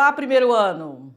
Olá, primeiro ano!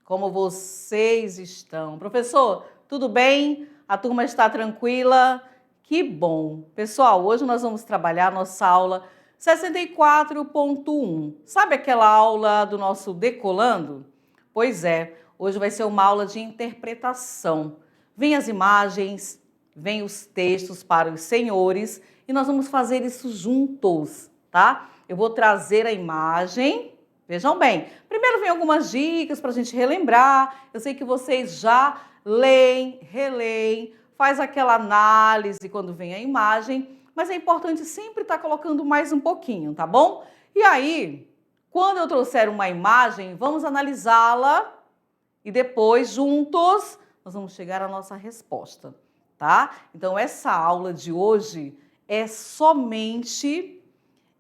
Como vocês estão? Professor, tudo bem? A turma está tranquila? Que bom! Pessoal, hoje nós vamos trabalhar nossa aula 64.1. Sabe aquela aula do nosso Decolando? Pois é, hoje vai ser uma aula de interpretação. Vem as imagens, vem os textos para os senhores e nós vamos fazer isso juntos, tá? Eu vou trazer a imagem. Vejam bem, primeiro vem algumas dicas para a gente relembrar. Eu sei que vocês já leem, releem, faz aquela análise quando vem a imagem, mas é importante sempre estar colocando mais um pouquinho, tá bom? E aí, quando eu trouxer uma imagem, vamos analisá-la e depois, juntos, nós vamos chegar à nossa resposta, tá? Então, essa aula de hoje é somente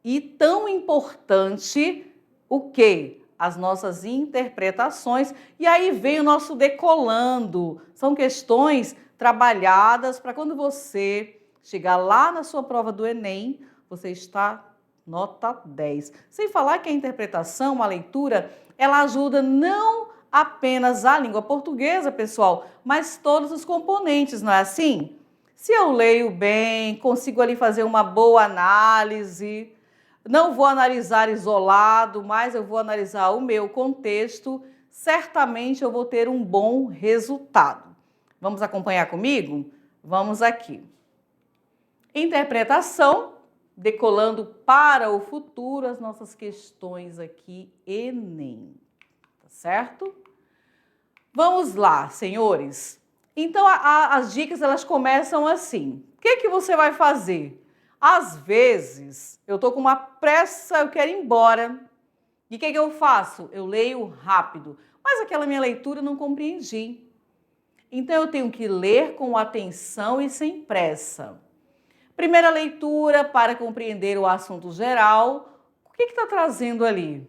e tão importante o quê? As nossas interpretações. E aí vem o nosso decolando. São questões trabalhadas para quando você chegar lá na sua prova do Enem, você está nota 10. Sem falar que a interpretação, a leitura, ela ajuda não apenas a língua portuguesa, pessoal, mas todos os componentes, não é assim? Se eu leio bem, consigo ali fazer uma boa análise, não vou analisar isolado, mas eu vou analisar o meu contexto, certamente eu vou ter um bom resultado. Vamos acompanhar comigo? Vamos aqui. Interpretação, decolando para o futuro as nossas questões aqui, Enem. Tá certo? Vamos lá, senhores. Então, as dicas, elas começam assim. O que você vai fazer? Às vezes, eu tô com uma pressa, eu quero ir embora. E o que eu faço? Eu leio rápido, mas aquela minha leitura eu não compreendi. Então, eu tenho que ler com atenção e sem pressa. Primeira leitura para compreender o assunto geral. O que está trazendo ali?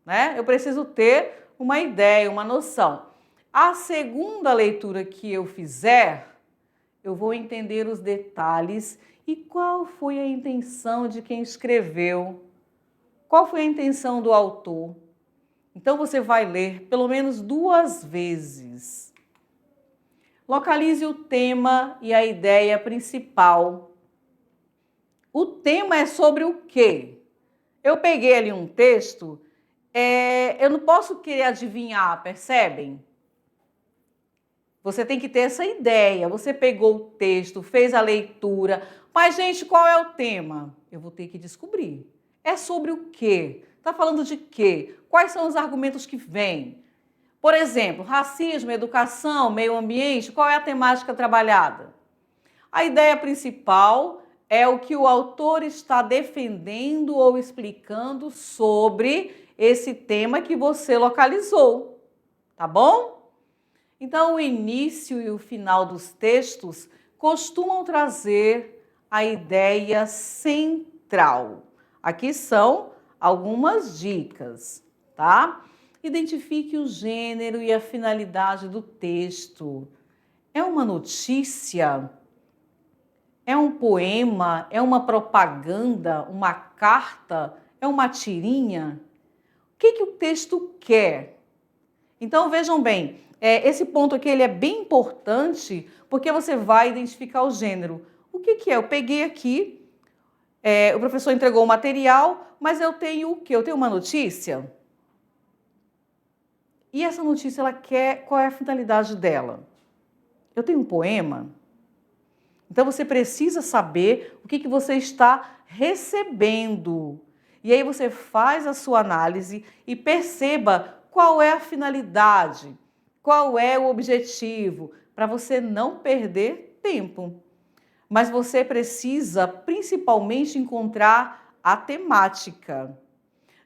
Né? Eu preciso ter uma ideia, uma noção. A segunda leitura que eu fizer, eu vou entender os detalhes e qual foi a intenção de quem escreveu, qual foi a intenção do autor. Então, você vai ler pelo menos 2 vezes. Localize o tema e a ideia principal. O tema é sobre o quê? Eu peguei ali um texto, eu não posso querer adivinhar, percebem? Você tem que ter essa ideia. Você pegou o texto, fez a leitura. Mas, gente, qual é o tema? Eu vou ter que descobrir. É sobre o quê? Está falando de quê? Quais são os argumentos que vêm? Por exemplo, racismo, educação, meio ambiente, qual é a temática trabalhada? A ideia principal é o que o autor está defendendo ou explicando sobre esse tema que você localizou. Tá bom? Então, o início e o final dos textos costumam trazer a ideia central. Aqui são algumas dicas, tá? Identifique o gênero e a finalidade do texto. É uma notícia? É um poema? É uma propaganda? Uma carta? É uma tirinha? O que o texto quer? Então, vejam bem, esse ponto aqui ele é bem importante porque você vai identificar o gênero. O que é? Eu peguei aqui, o professor entregou o material, mas eu tenho o quê? Eu tenho uma notícia. E essa notícia, ela quer, qual é a finalidade dela? Eu tenho um poema. Então, você precisa saber o que você está recebendo. E aí você faz a sua análise e perceba qual é a finalidade, qual é o objetivo, para você não perder tempo. Mas você precisa, principalmente, encontrar a temática.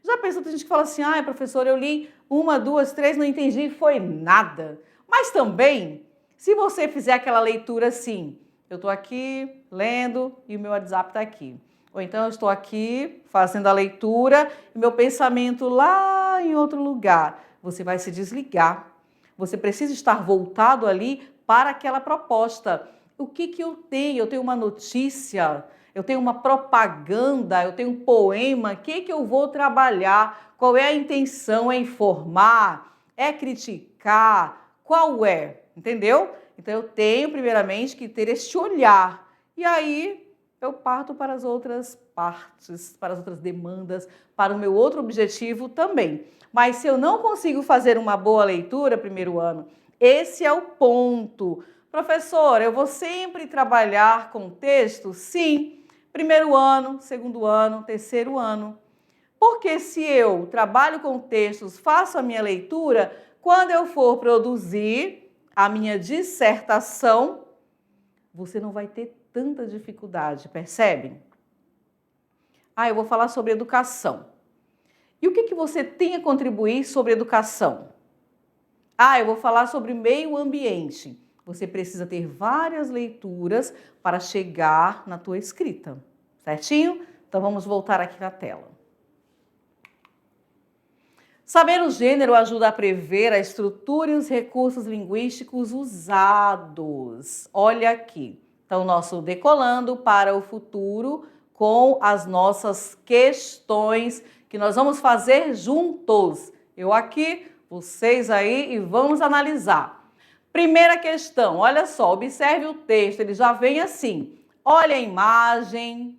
Já pensou, tem gente que fala assim, professor, eu li 1, 2, 3, não entendi, foi nada. Mas também, se você fizer aquela leitura assim, eu estou aqui lendo e o meu WhatsApp está aqui. Ou então eu estou aqui fazendo a leitura e meu pensamento lá em outro lugar. Você vai se desligar. Você precisa estar voltado ali para aquela proposta. O que eu tenho? Eu tenho uma notícia, eu tenho uma propaganda, eu tenho um poema, o que eu vou trabalhar? Qual é a intenção? É informar? É criticar? Qual é? Entendeu? Então eu tenho primeiramente que ter este olhar. E aí eu parto para as outras partes, para as outras demandas, para o meu outro objetivo também. Mas se eu não consigo fazer uma boa leitura primeiro ano, esse é o ponto. Professor, eu vou sempre trabalhar com texto? Sim. Primeiro ano, segundo ano, terceiro ano. Porque se eu trabalho com textos, faço a minha leitura, quando eu for produzir a minha dissertação, você não vai ter tanta dificuldade, percebe? Eu vou falar sobre educação. E o que você tem a contribuir sobre educação? Eu vou falar sobre meio ambiente. Você precisa ter várias leituras para chegar na tua escrita, certinho? Então vamos voltar aqui na tela. Saber o gênero ajuda a prever a estrutura e os recursos linguísticos usados. Olha aqui. Então, nosso decolando para o futuro com as nossas questões que nós vamos fazer juntos. Eu aqui, vocês aí e vamos analisar. Primeira questão, olha só, observe o texto, ele já vem assim. Olha a imagem.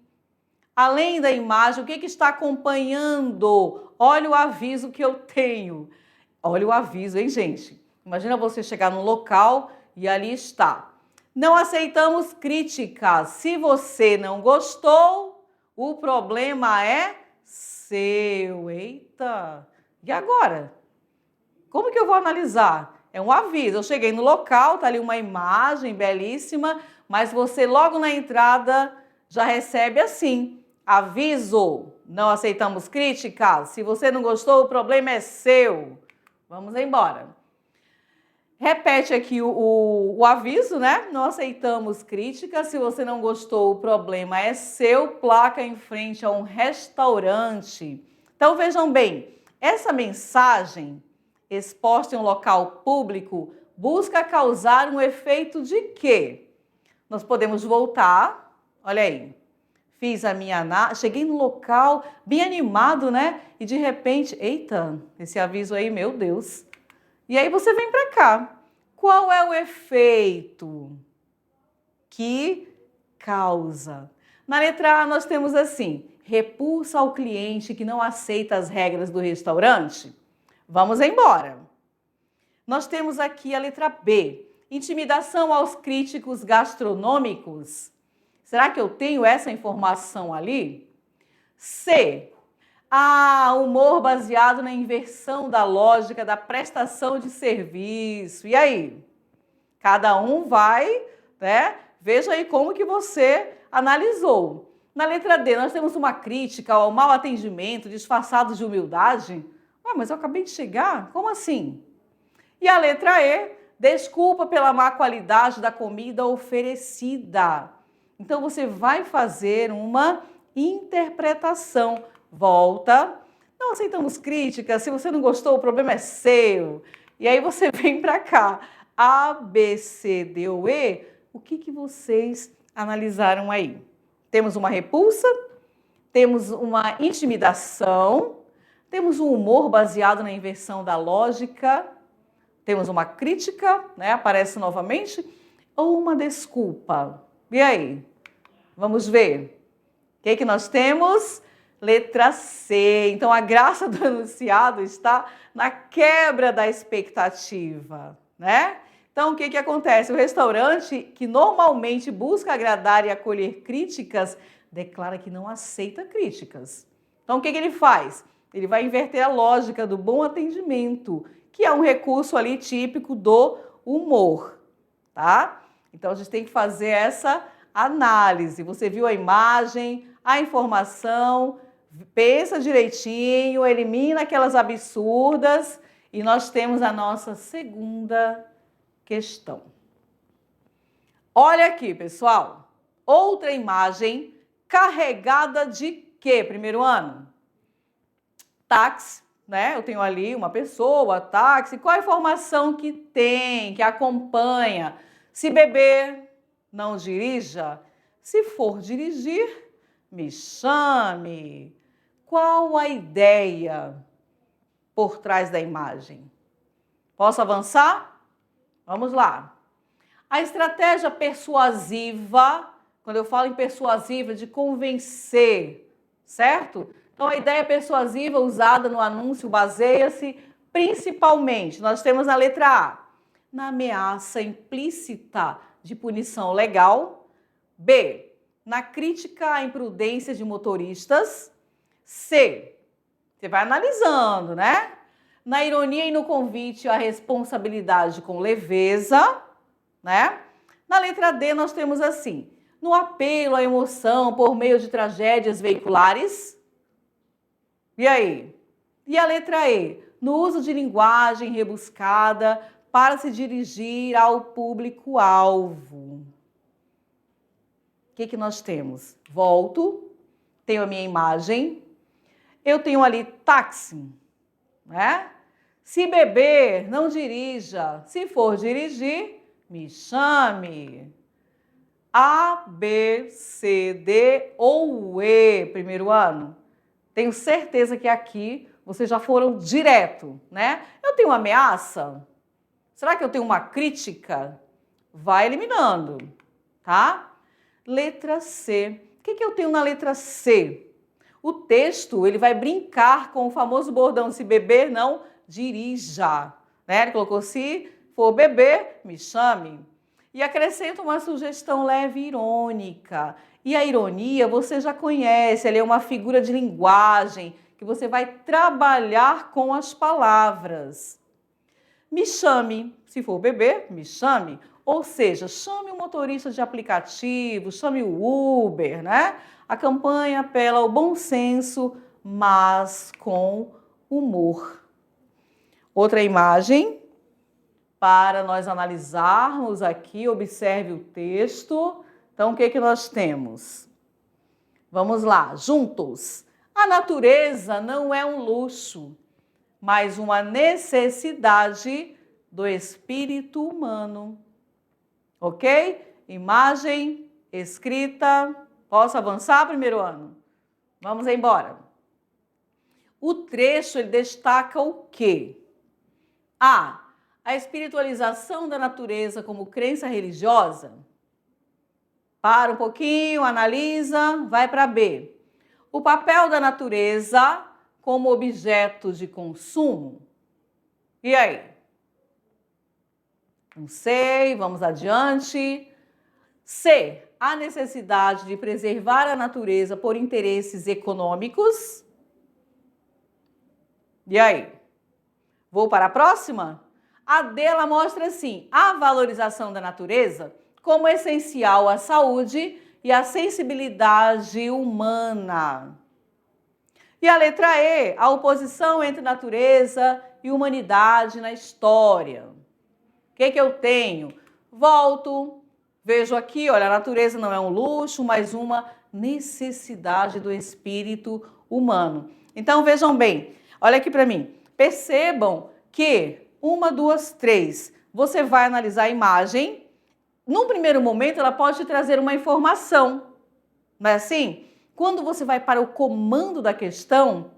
Além da imagem, o que está acompanhando? Olha o aviso que eu tenho. Olha o aviso, hein, gente? Imagina você chegar num local e ali está. Não aceitamos críticas. Se você não gostou, o problema é seu. Eita! E agora? Como que eu vou analisar? É um aviso. Eu cheguei no local, tá ali uma imagem belíssima, mas você logo na entrada já recebe assim: aviso, não aceitamos críticas. Se você não gostou, o problema é seu. Vamos embora. Repete aqui o aviso, né? Não aceitamos críticas. Se você não gostou, o problema é seu. Placa em frente a um restaurante. Então vejam bem, essa mensagem exposta em um local público busca causar um efeito de quê? Nós podemos voltar, olha aí. Fiz a minha análise, cheguei no local bem animado, né? E de repente, eita, esse aviso aí, meu Deus. E aí você vem para cá. Qual é o efeito que causa? Na letra A nós temos assim: repulsa ao cliente que não aceita as regras do restaurante. Vamos embora. Nós temos aqui a letra B: intimidação aos críticos gastronômicos. Será que eu tenho essa informação ali? C: humor baseado na inversão da lógica da prestação de serviço. E aí? Cada um vai, né? Veja aí como que você analisou. Na letra D, nós temos uma crítica ao mau atendimento disfarçado de humildade. Mas eu acabei de chegar? Como assim? E a letra E, desculpa pela má qualidade da comida oferecida. Então, você vai fazer uma interpretação. Volta. Não aceitamos críticas. Se você não gostou, o problema é seu. E aí você vem para cá. A, B, C, D ou E, o que vocês analisaram aí? Temos uma repulsa, temos uma intimidação, temos um humor baseado na inversão da lógica, temos uma crítica, né? Aparece novamente, ou uma desculpa. E aí? Vamos ver. O que nós temos? Letra C. Então, a graça do enunciado está na quebra da expectativa, né? Então, o que acontece? O restaurante, que normalmente busca agradar e acolher críticas, declara que não aceita críticas. Então, o que ele faz? Ele vai inverter a lógica do bom atendimento, que é um recurso ali típico do humor, tá? Então, a gente tem que fazer essa análise. Você viu a imagem, a informação, pensa direitinho, elimina aquelas absurdas e nós temos a nossa segunda questão. Olha aqui, pessoal. Outra imagem carregada de quê, primeiro ano? Táxi, né? Eu tenho ali uma pessoa, táxi. Qual a informação que tem, que acompanha? Se beber, não dirija. Se for dirigir, me chame. Qual a ideia por trás da imagem? Posso avançar? Vamos lá. A estratégia persuasiva, quando eu falo em persuasiva, é de convencer, certo? Então, a ideia persuasiva usada no anúncio baseia-se principalmente, nós temos na letra A, na ameaça implícita de punição legal. B, na crítica à imprudência de motoristas. C, você vai analisando, né? Na ironia e no convite à responsabilidade com leveza, né? Na letra D nós temos assim, no apelo à emoção por meio de tragédias veiculares. E aí? E a letra E, no uso de linguagem rebuscada para se dirigir ao público-alvo. O que nós temos? Volto, tenho a minha imagem, eu tenho ali táxi, né? Se beber, não dirija. Se for dirigir, me chame. A, B, C, D ou E, primeiro ano? Tenho certeza que aqui vocês já foram direto, né? Eu tenho uma ameaça? Será que eu tenho uma crítica? Vai eliminando, tá? Letra C. O que eu tenho na letra C? O texto, ele vai brincar com o famoso bordão, se beber, não dirija, né? Ele colocou, se for beber, me chame. E acrescenta uma sugestão leve e irônica. E a ironia você já conhece, ela é uma figura de linguagem que você vai trabalhar com as palavras. Me chame, se for beber, me chame. Ou seja, chame o motorista de aplicativo, chame o Uber, né? A campanha apela ao bom senso, mas com humor. Outra imagem para nós analisarmos aqui, observe o texto. Então, o que nós temos? Vamos lá, juntos. A natureza não é um luxo, mas uma necessidade do espírito humano. Ok? Imagem, escrita. Posso avançar, primeiro ano? Vamos embora. O trecho ele destaca o quê? A espiritualização da natureza como crença religiosa. Para um pouquinho, analisa, vai para B. O papel da natureza como objeto de consumo. E aí? Não sei, vamos adiante. C. A necessidade de preservar a natureza por interesses econômicos. E aí? Vou para a próxima? A D, ela mostra assim, a valorização da natureza como essencial à saúde e à sensibilidade humana. E a letra E, a oposição entre natureza e humanidade na história. O que eu tenho? Volto, vejo aqui, olha, a natureza não é um luxo, mas uma necessidade do espírito humano. Então, vejam bem, olha aqui para mim, percebam que 1, 2, 3, você vai analisar a imagem. Num primeiro momento, ela pode te trazer uma informação, não é assim? Quando você vai para o comando da questão,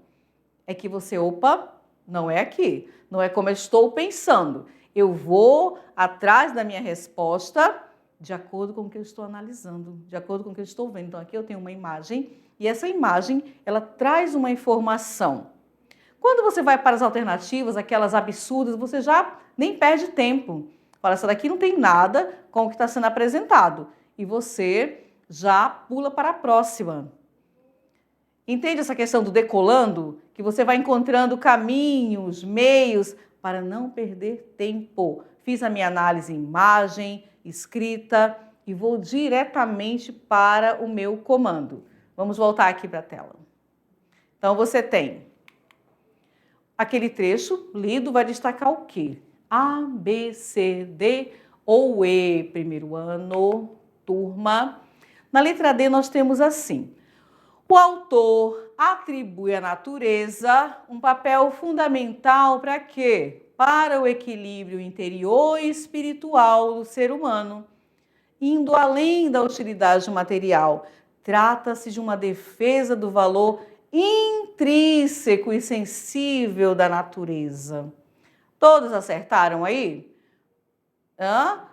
é que você, opa, não é aqui, não é como eu estou pensando. Eu vou atrás da minha resposta de acordo com o que eu estou analisando, de acordo com o que eu estou vendo. Então, aqui eu tenho uma imagem e essa imagem, ela traz uma informação. Quando você vai para as alternativas, aquelas absurdas, você já nem perde tempo. Fala, essa daqui não tem nada com o que está sendo apresentado. E você já pula para a próxima. Entende essa questão do decolando? Que você vai encontrando caminhos, meios para não perder tempo. Fiz a minha análise em imagem, escrita e vou diretamente para o meu comando. Vamos voltar aqui para a tela. Então, você tem aquele trecho lido, vai destacar o quê? A, B, C, D ou E, primeiro ano, turma. Na letra D nós temos assim, o autor atribui à natureza um papel fundamental para quê? Para o equilíbrio interior e espiritual do ser humano, indo além da utilidade material, trata-se de uma defesa do valor intrínseco e sensível da natureza. Todos acertaram aí?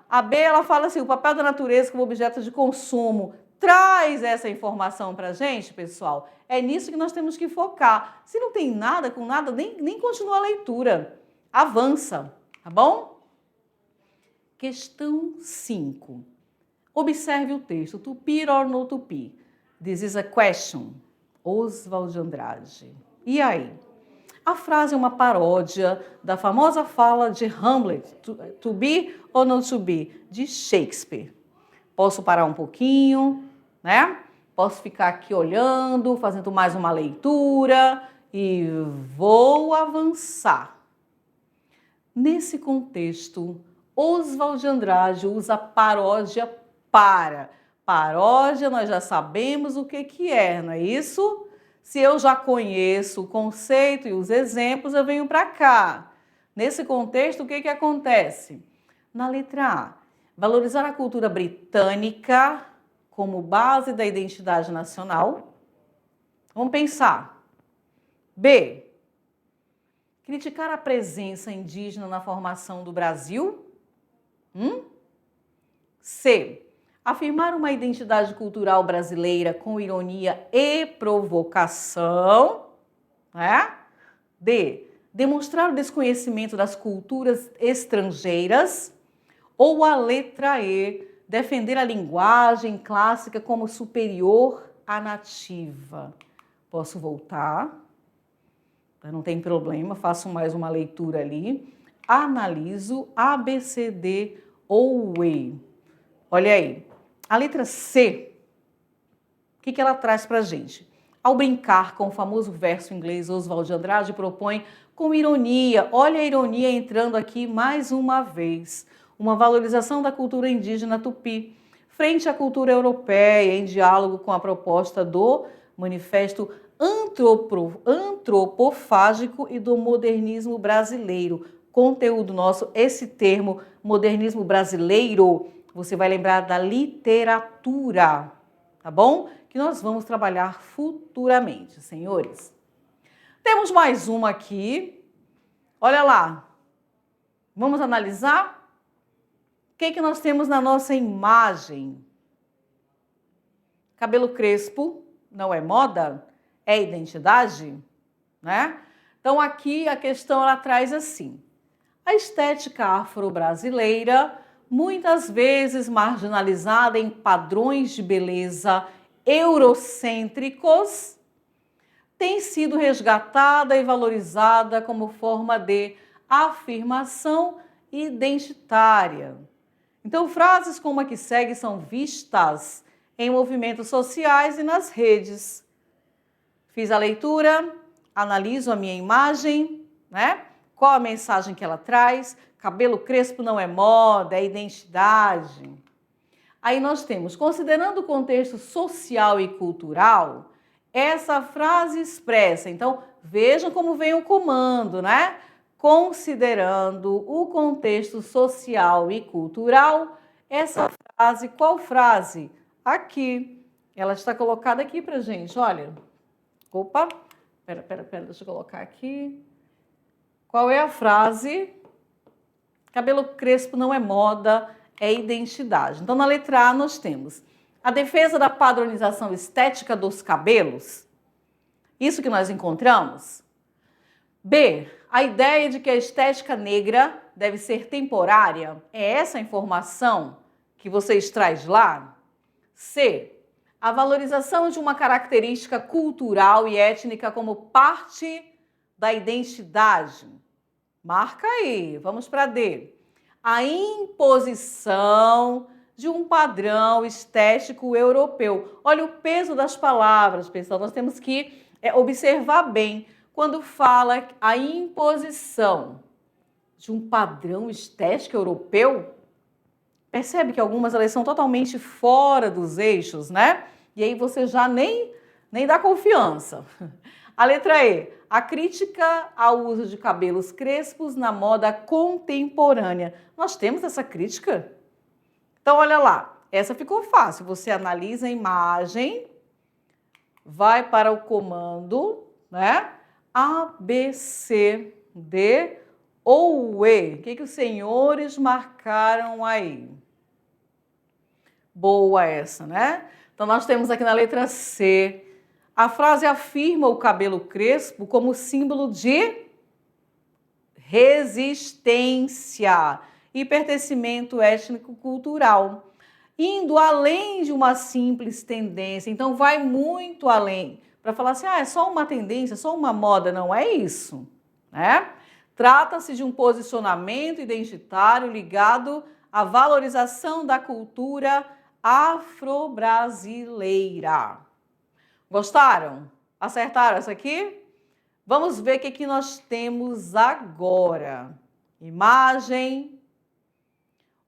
A B, ela fala assim, o papel da natureza como objeto de consumo. Traz essa informação para a gente, pessoal. É nisso que nós temos que focar. Se não tem nada com nada, nem continua a leitura. Avança, tá bom? Questão 5. Observe o texto. To be or not to be? This is a question. Oswald de Andrade. E aí? A frase é uma paródia da famosa fala de Hamlet, to be or not to be, de Shakespeare. Posso parar um pouquinho, né? Posso ficar aqui olhando, fazendo mais uma leitura e vou avançar. Nesse contexto, Oswald de Andrade usa paródia para. Paródia, nós já sabemos o que é, não é isso? Se eu já conheço o conceito e os exemplos, eu venho para cá. Nesse contexto, o que acontece? Na letra A, valorizar a cultura britânica como base da identidade nacional. Vamos pensar. B, criticar a presença indígena na formação do Brasil. C, afirmar uma identidade cultural brasileira com ironia e provocação, né? D, demonstrar o desconhecimento das culturas estrangeiras. Ou a letra E, defender a linguagem clássica como superior à nativa. Posso voltar? Não tem problema, faço mais uma leitura ali. Analiso A, B, C, D ou E. Olha aí. A letra C, o que ela traz para a gente? Ao brincar com o famoso verso inglês, Oswald de Andrade propõe com ironia, olha a ironia entrando aqui mais uma vez, uma valorização da cultura indígena tupi, frente à cultura europeia, em diálogo com a proposta do Manifesto Antropofágico e do Modernismo Brasileiro. Conteúdo nosso, esse termo, modernismo brasileiro, você vai lembrar da literatura, tá bom? Que nós vamos trabalhar futuramente, senhores. Temos mais uma aqui. Olha lá. Vamos analisar? O que nós temos na nossa imagem? Cabelo crespo não é moda? É identidade? Né? Então, aqui a questão ela traz assim. A estética afro-brasileira, muitas vezes marginalizada em padrões de beleza eurocêntricos, tem sido resgatada e valorizada como forma de afirmação identitária. Então, frases como a que segue são vistas em movimentos sociais e nas redes. Fiz a leitura, analiso a minha imagem, né? Qual a mensagem que ela traz? Cabelo crespo não é moda, é identidade. Aí nós temos, considerando o contexto social e cultural, essa frase expressa. Então, vejam como vem o comando, né? Considerando o contexto social e cultural, essa frase, qual frase? Aqui. Ela está colocada aqui pra gente, olha. Opa, pera, deixa eu colocar aqui. Qual é a frase? Cabelo crespo não é moda, é identidade. Então, na letra A, nós temos a defesa da padronização estética dos cabelos. Isso que nós encontramos. B, a ideia de que a estética negra deve ser temporária. É essa a informação que você extrai lá? C, a valorização de uma característica cultural e étnica como parte da identidade. Marca aí, vamos para D. A imposição de um padrão estético europeu. Olha o peso das palavras, pessoal. Nós temos que observar bem quando fala a imposição de um padrão estético europeu. Percebe que algumas elas são totalmente fora dos eixos, né? E aí você já nem dá confiança. A letra E, a crítica ao uso de cabelos crespos na moda contemporânea. Nós temos essa crítica? Então, olha lá, essa ficou fácil. Você analisa a imagem, vai para o comando, né? A, B, C, D ou E. O que os senhores marcaram aí? Boa essa, né? Então, nós temos aqui na letra C. A frase afirma o cabelo crespo como símbolo de resistência e pertencimento étnico-cultural, indo além de uma simples tendência. Então, vai muito além. Para falar assim, é só uma tendência, só uma moda. Não é isso, né? Trata-se de um posicionamento identitário ligado à valorização da cultura afro-brasileira. Gostaram? Acertaram essa aqui? Vamos ver o que nós temos agora. Imagem.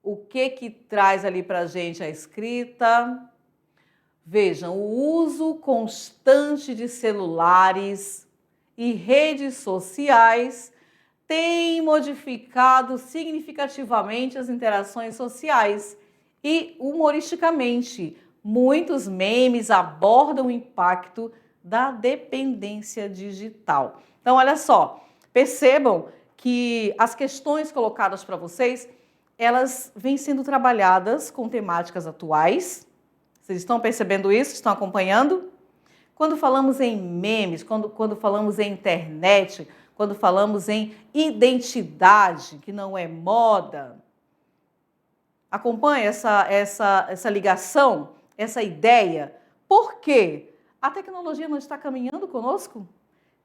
O que traz ali para a gente a escrita? Vejam, o uso constante de celulares e redes sociais tem modificado significativamente as interações sociais e, humoristicamente, muitos memes abordam o impacto da dependência digital. Então, olha só, percebam que as questões colocadas para vocês, elas vêm sendo trabalhadas com temáticas atuais. Vocês estão percebendo isso? Estão acompanhando? Quando falamos em memes, quando falamos em internet, quando falamos em identidade, que não é moda, acompanha essa ligação, essa ideia? Por quê? A tecnologia não está caminhando conosco?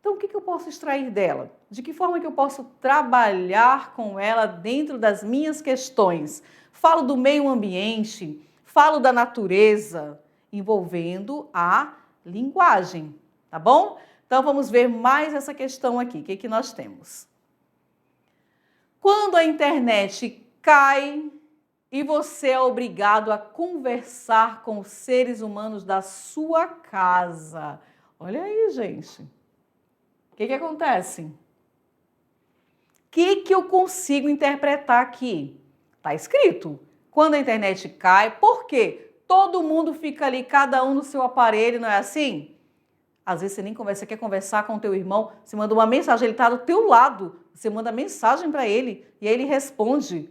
Então, o que eu posso extrair dela? De que forma que eu posso trabalhar com ela dentro das minhas questões? Falo do meio ambiente, falo da natureza, envolvendo a linguagem, tá bom? Então, vamos ver mais essa questão aqui. O que nós temos? Quando a internet cai e você é obrigado a conversar com os seres humanos da sua casa. Olha aí, gente. O que acontece? O que eu consigo interpretar aqui? Está escrito. Quando a internet cai, por quê? Todo mundo fica ali, cada um no seu aparelho, não é assim? Às vezes você nem conversa, você quer conversar com o teu irmão, você manda uma mensagem, ele está do teu lado, você manda mensagem para ele e aí ele responde.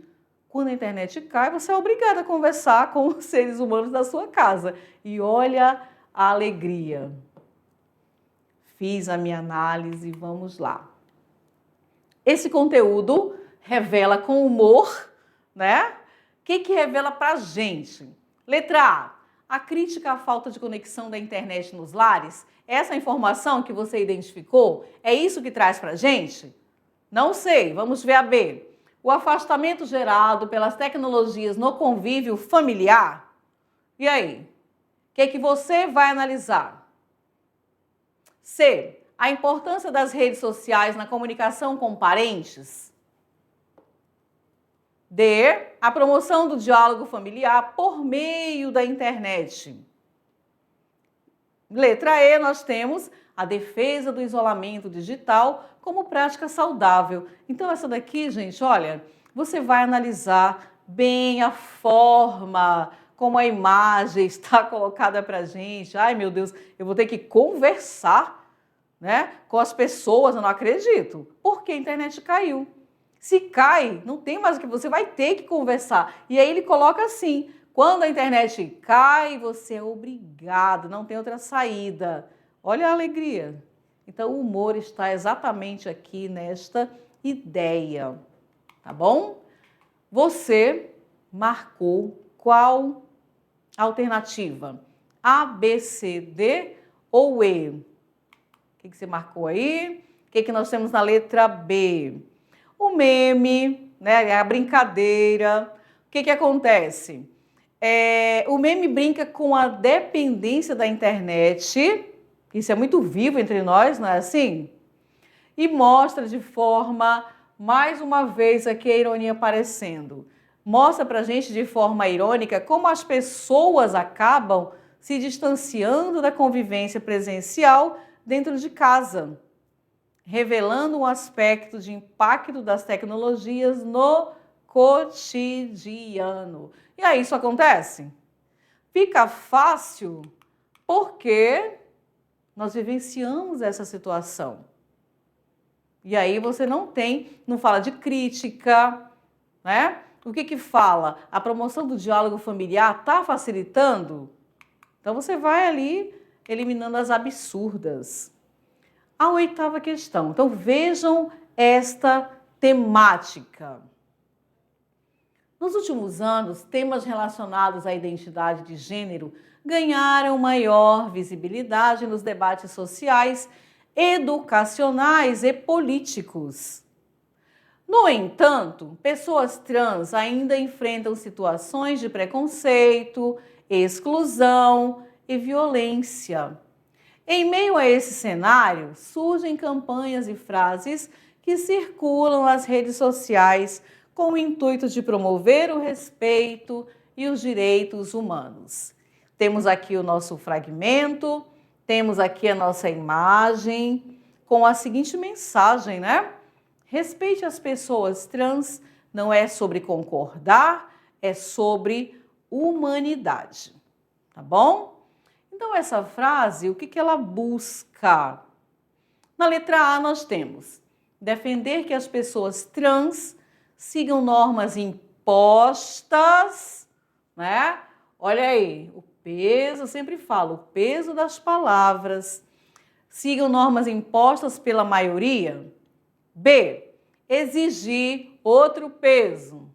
Quando a internet cai, você é obrigado a conversar com os seres humanos da sua casa. E olha a alegria. Fiz a minha análise, vamos lá. Esse conteúdo revela com humor, né? O que revela pra gente? Letra A crítica à falta de conexão da internet nos lares. Essa informação que você identificou, é isso que traz pra gente? Não sei, vamos ver a B. O afastamento gerado pelas tecnologias no convívio familiar. E aí? O que você vai analisar? C. A importância das redes sociais na comunicação com parentes. D. A promoção do diálogo familiar por meio da internet. Letra E, nós temos a defesa do isolamento digital como prática saudável. Então, essa daqui, gente, olha, você vai analisar bem a forma como a imagem está colocada para a gente. Ai, meu Deus, eu vou ter que conversar, né, com as pessoas, eu não acredito, porque a internet caiu. Se cai, não tem mais o que você vai ter que conversar. E aí ele coloca assim, quando a internet cai, você é obrigado, não tem outra saída. Olha a alegria. Então, o humor está exatamente aqui nesta ideia, tá bom? Você marcou qual alternativa? A, B, C, D ou E? O que você marcou aí? O que nós temos na letra B? O meme, né? A brincadeira. O que acontece? O meme brinca com a dependência da internet. Isso é muito vivo entre nós, não é assim? E mostra de forma, mais uma vez aqui a ironia aparecendo. Mostra pra gente de forma irônica como as pessoas acabam se distanciando da convivência presencial dentro de casa, revelando um aspecto de impacto das tecnologias no cotidiano. E aí isso acontece? Fica fácil porque Nós vivenciamos essa situação. E aí você não fala de crítica, né? O que fala? A promoção do diálogo familiar está facilitando? Então você vai ali eliminando as absurdas. A 8ª questão. Então vejam esta temática. Nos últimos anos, temas relacionados à identidade de gênero ganharam maior visibilidade nos debates sociais, educacionais e políticos. No entanto, pessoas trans ainda enfrentam situações de preconceito, exclusão e violência. Em meio a esse cenário, surgem campanhas e frases que circulam nas redes sociais com o intuito de promover o respeito e os direitos humanos. Temos aqui o nosso fragmento, temos aqui a nossa imagem com a seguinte mensagem, né? Respeite as pessoas trans, não é sobre concordar, é sobre humanidade, tá bom? Então essa frase, o que ela busca? Na letra A nós temos defender que as pessoas trans sigam normas impostas, né? Olha aí, o peso, eu sempre falo, o peso das palavras. Sigam normas impostas pela maioria. B, exigir outro peso.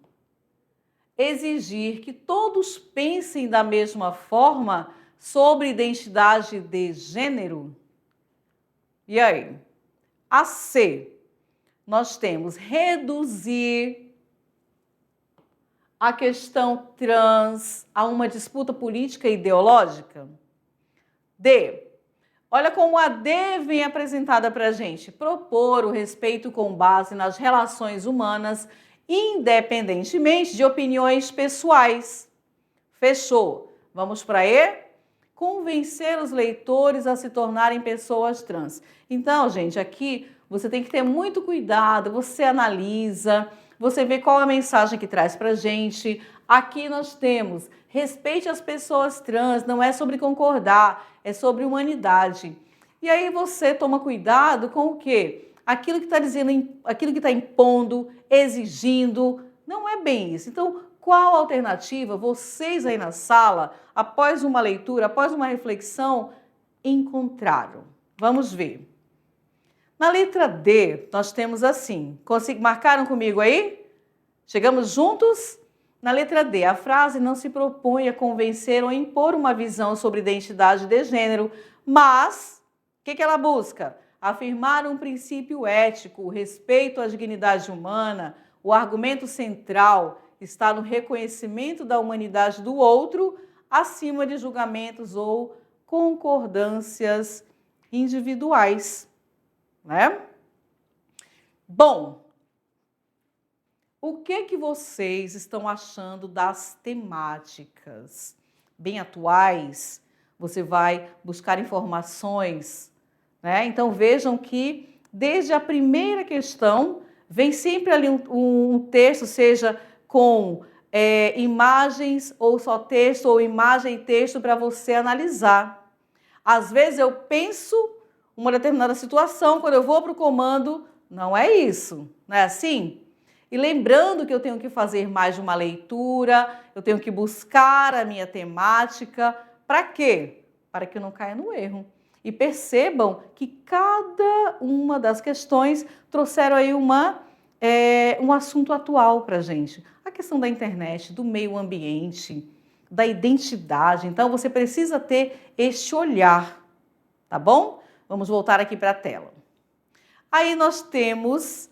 Exigir que todos pensem da mesma forma sobre identidade de gênero. E aí? A C, nós temos reduzir a questão trans a uma disputa política e ideológica. D, olha como a D vem apresentada para a gente. Propor o respeito com base nas relações humanas, independentemente de opiniões pessoais. Fechou. Vamos para E? Convencer os leitores a se tornarem pessoas trans. Então, gente, aqui você tem que ter muito cuidado, você analisa, você vê qual é a mensagem que traz para a gente. Aqui nós temos, respeite as pessoas trans, não é sobre concordar, é sobre humanidade. E aí você toma cuidado com o quê? Aquilo que está dizendo, aquilo que está impondo, exigindo, não é bem isso. Então, qual alternativa vocês aí na sala, após uma leitura, após uma reflexão, encontraram? Vamos ver. Na letra D, nós temos assim, marcaram comigo aí? Chegamos juntos? Na letra D, a frase não se propõe a convencer ou impor uma visão sobre identidade de gênero, mas o que ela busca? Afirmar um princípio ético, o respeito à dignidade humana. O argumento central está no reconhecimento da humanidade do outro, acima de julgamentos ou concordâncias individuais, né? Bom, o que vocês estão achando das temáticas? Bem atuais? Você vai buscar informações, né? Então vejam que desde a primeira questão vem sempre ali um texto, seja com imagens ou só texto, ou imagem e texto para você analisar. Às vezes eu penso uma determinada situação, quando eu vou para o comando, não é isso, não é assim? E lembrando que eu tenho que fazer mais de uma leitura, eu tenho que buscar a minha temática, para quê? Para que eu não caia no erro. E percebam que cada uma das questões trouxeram aí um assunto atual para a gente. A questão da internet, do meio ambiente, da identidade. Então, você precisa ter este olhar, tá bom? Vamos voltar aqui para a tela. Aí nós temos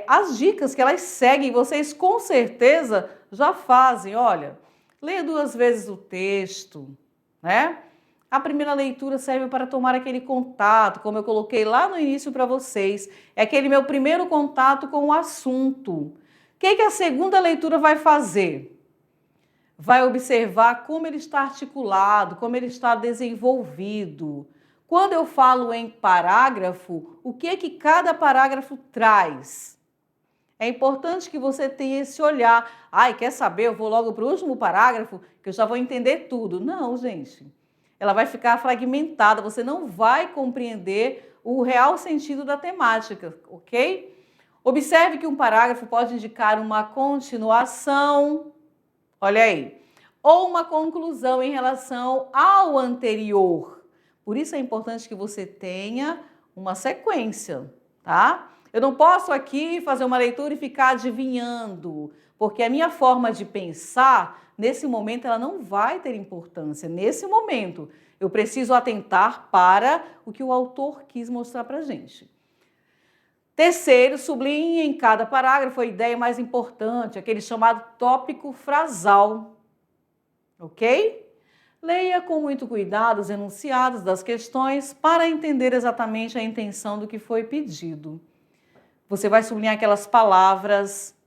as dicas que elas seguem, vocês com certeza já fazem. Olha, leia 2 vezes o texto, né? A primeira leitura serve para tomar aquele contato, como eu coloquei lá no início para vocês. É aquele meu primeiro contato com o assunto. O que a segunda leitura vai fazer? Vai observar como ele está articulado, como ele está desenvolvido. Quando eu falo em parágrafo, o que cada parágrafo traz? É importante que você tenha esse olhar. Ai, quer saber? Eu vou logo para o último parágrafo, que eu já vou entender tudo. Não, gente. ela vai ficar fragmentada, você não vai compreender o real sentido da temática, ok? Observe que um parágrafo pode indicar uma continuação, olha aí, ou uma conclusão em relação ao anterior. Por isso é importante que você tenha uma sequência, tá? Eu não posso aqui fazer uma leitura e ficar adivinhando, porque a minha forma de pensar, nesse momento, ela não vai ter importância. Nesse momento, eu preciso atentar para o que o autor quis mostrar para a gente. Terceiro, sublinhe em cada parágrafo a ideia mais importante, aquele chamado tópico frasal, ok? Leia com muito cuidado os enunciados das questões para entender exatamente a intenção do que foi pedido. Você vai sublinhar aquelas palavras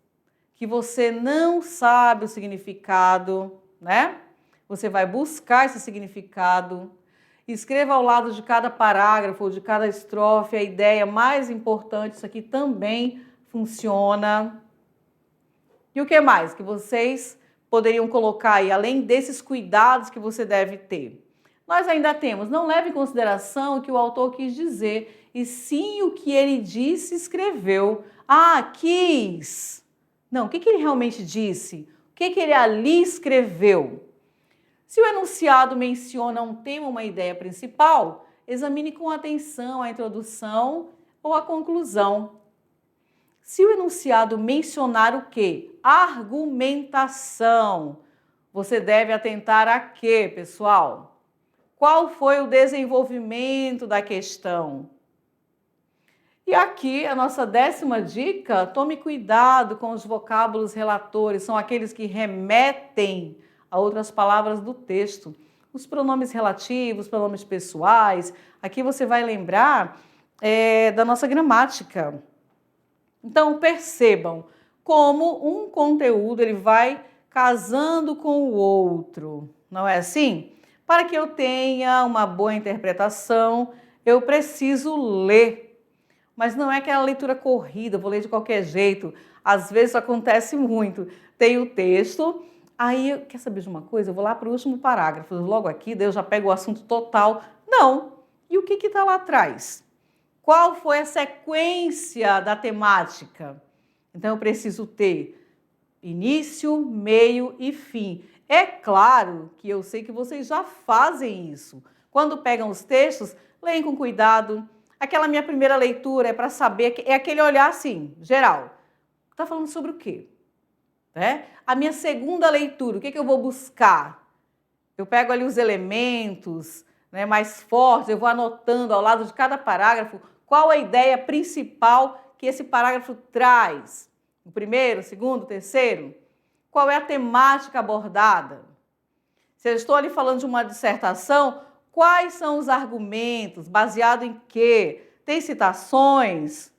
que você não sabe o significado, né? Você vai buscar esse significado. Escreva ao lado de cada parágrafo, de cada estrofe, a ideia mais importante. Isso aqui também funciona. E o que mais que vocês poderiam colocar aí, além desses cuidados que você deve ter? Nós ainda temos, não leve em consideração o que o autor quis dizer, e sim o que ele disse e escreveu. Ah, quis. Não, o que ele realmente disse? O que ele ali escreveu? Se o enunciado menciona um tema, uma ideia principal, examine com atenção a introdução ou a conclusão. Se o enunciado mencionar o quê? Argumentação. Você deve atentar a quê, pessoal? Qual foi o desenvolvimento da questão? E aqui a nossa 10ª dica, tome cuidado com os vocábulos relatores, são aqueles que remetem a outras palavras do texto. Os pronomes relativos, pronomes pessoais, aqui você vai lembrar da nossa gramática. Então percebam como um conteúdo ele vai casando com o outro, não é assim? Para que eu tenha uma boa interpretação, eu preciso ler. Mas não é aquela leitura corrida, vou ler de qualquer jeito. Às vezes acontece muito. Tem o texto, aí, quer saber de uma coisa? Eu vou lá para o último parágrafo, logo aqui, daí eu já pego o assunto total. Não. E o que está lá atrás? Qual foi a sequência da temática? Então, eu preciso ter início, meio e fim. É claro que eu sei que vocês já fazem isso. Quando pegam os textos, leem com cuidado. Aquela minha primeira leitura é para saber, é aquele olhar assim, geral. Está falando sobre o quê? A minha segunda leitura, o que eu vou buscar? Eu pego ali os elementos mais fortes, eu vou anotando ao lado de cada parágrafo qual a ideia principal que esse parágrafo traz. O primeiro, o segundo, o terceiro? Qual é a temática abordada? Se eu estou ali falando de uma dissertação, quais são os argumentos? Baseado em quê? Tem citações?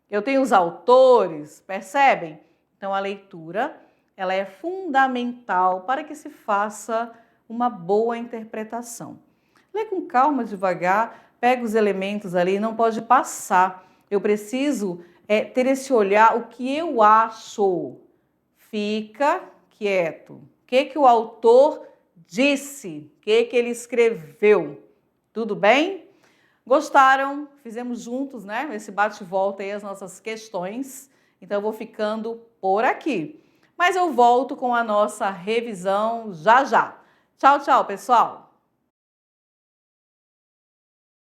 Eu tenho os autores? Percebem? Então, a leitura ela é fundamental para que se faça uma boa interpretação. Lê com calma, devagar, pega os elementos ali, não pode passar. Eu preciso ter esse olhar, o que eu acho. Fica quieto. O que o autor disse? O que ele escreveu? Tudo bem? Gostaram? Fizemos juntos, esse bate-volta aí, as nossas questões. Então, eu vou ficando por aqui. Mas eu volto com a nossa revisão já já. Tchau, tchau, pessoal!